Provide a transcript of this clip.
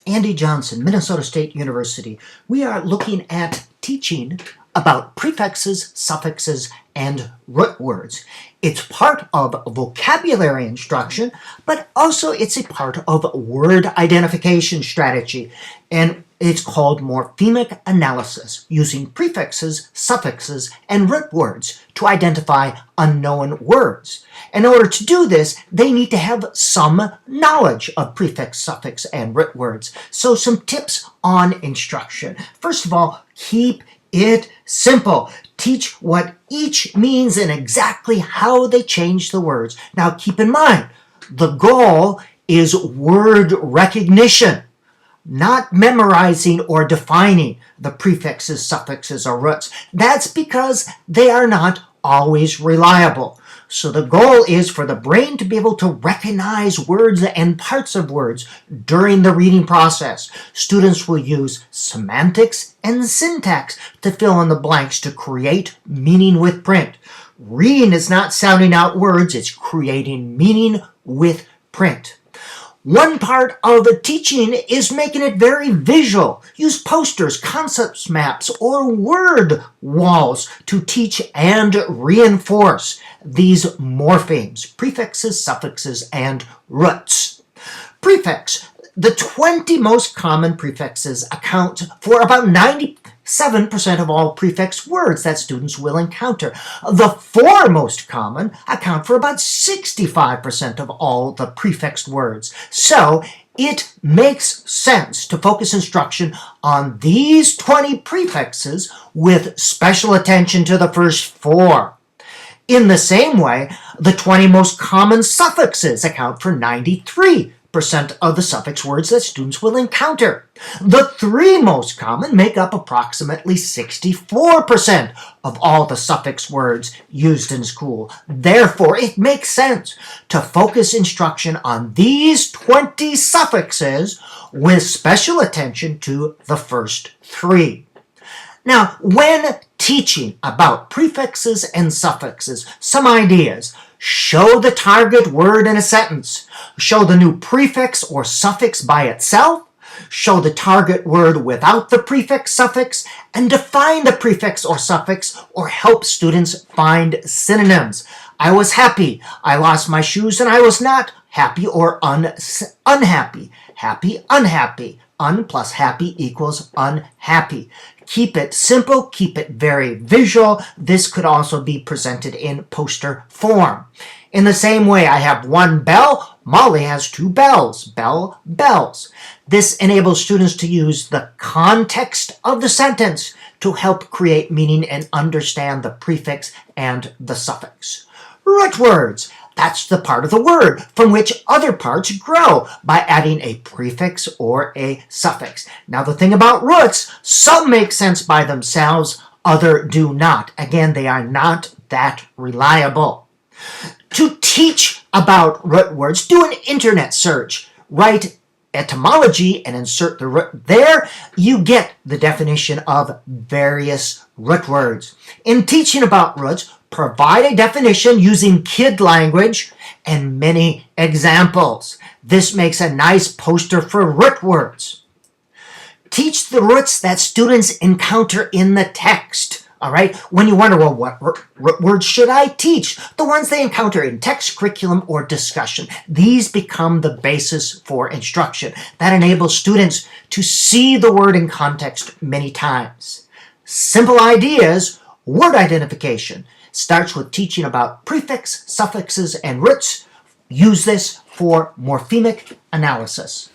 Andy Johnson, Minnesota State University. We are looking at teaching about prefixes, suffixes, and root words. It's part of vocabulary instruction, but also it's a part of word identification strategy, and it's called morphemic analysis, using prefixes, suffixes, and root words to identify unknown words. In order to do this, they need to have some knowledge of prefix, suffix, and root words. So some tips on instruction. First of all, keep it simple. Teach what each means and exactly how they change the words. Now keep in mind, the goal is word recognition, not memorizing or defining the prefixes, suffixes, or roots. That's because they are not always reliable. So the goal is for the brain to be able to recognize words and parts of words during the reading process. Students will use semantics and syntax to fill in the blanks to create meaning with print. Reading is not sounding out words, it's creating meaning with print. One part of the teaching is making it very visual. Use posters, concept maps, or word walls to teach and reinforce these morphemes, prefixes, suffixes, and roots. Prefix. The 20 most common prefixes account for about 97% of all prefix words that students will encounter. The 4 most common account for about 65% of all the prefixed words. So it makes sense to focus instruction on these 20 prefixes with special attention to the first 4. In the same way, the 20 most common suffixes account for 93% of the suffix words that students will encounter. The 3 most common make up approximately 64% of all the suffix words used in school. Therefore, it makes sense to focus instruction on these 20 suffixes with special attention to the first 3. Now, when teaching about prefixes and suffixes, some ideas. Show the target word in a sentence. Show the new prefix or suffix by itself. Show the target word without the prefix, suffix, and define the prefix or suffix, or help students find synonyms. I was happy. I lost my shoes and I was not happy or unhappy. Happy, unhappy. Un plus happy equals unhappy. Keep it simple, keep it very visual. This could also be presented in poster form. In the same way, I have 1 bell. Molly has 2 bells. Bell, bells. This enables students to use the context of the sentence to help create meaning and understand the prefix and the suffix. Root words. That's the part of the word from which other parts grow by adding a prefix or a suffix. Now the thing about roots, some make sense by themselves, others do not. Again, they are not that reliable. To teach about root words, do an internet search. Write etymology and insert the root. There you get the definition of various root words. In teaching about roots, provide a definition using kid language and many examples. This makes a nice poster for root words. Teach the roots that students encounter in the text. All right, when you wonder, well, what root words should I teach? The ones they encounter in text, curriculum, or discussion. These become the basis for instruction. That enables students to see the word in context many times. Simple ideas, word identification, starts with teaching about prefix, suffixes, and roots. Use this for morphemic analysis.